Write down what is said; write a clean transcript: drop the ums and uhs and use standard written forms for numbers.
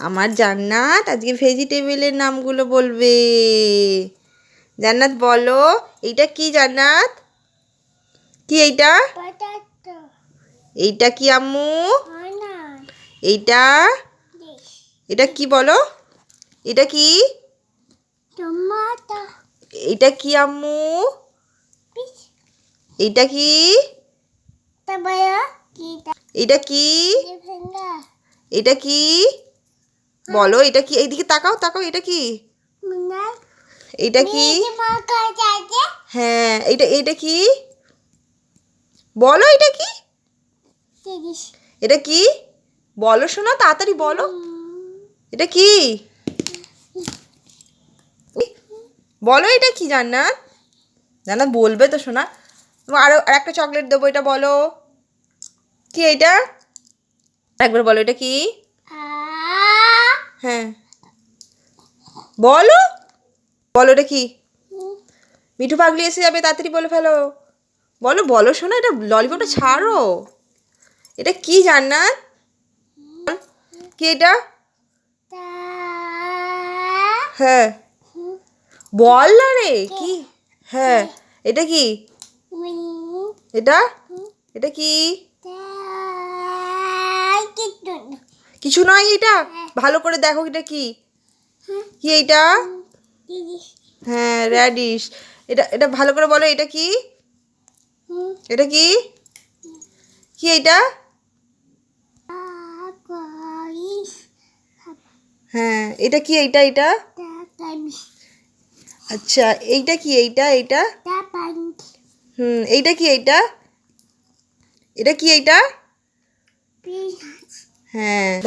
আমার জান্নাত আজকে ভেজিটেবলের নামগুলো বলবে। জান্নাত বলো, এইটা কি জান্নাত? কি এইটা? এইটা কি আম্মু? এইটা এটা কি বলো? এটা কি? এটা কি আম্মু? এইটা কি? এটা কি? এটা কি বলো? এটা কি? এইদিকে তাকাও তাকাও, এটা কি? এটা কি? হ্যাঁ, এটা কি বলো? এটা কি? এটা কি বলো শোনা, তাড়াতাড়ি বলো। এটা কি বলো? এটা কি জান্নাত? জান্নাত বলবে তো শোনা। আরো একটা চকলেট দেবো, এটা বলো কি? এইটা একবার বলো, এটা কি? হ্যাঁ বলো বলো, এটা কি? মিঠু পাগলি এসে যাবে, তাড়াতাড়ি বলে ফেলো। বলো বলো শোনা, এটা ললিপপটা ছাড়ো। এটা কি জান্নাত? কি এটা? হ্যাঁ বল না রে, কি? হ্যাঁ এটা কি? এটা এটা কি? কিছু নয় এটা, ভালো করে দেখো এটা কি? কি এইটা? হ্যাঁ র্যাডিশ। এটা এটা ভালো করে বলো, এটা কি? এটা কি? কি এইটা? হ্যাঁ এটা কি? এইটা এটা আচ্ছা, এইটা কি? এইটা এইটা এইটা কি? এইটা এটা কি? এইটা হ্যাঁ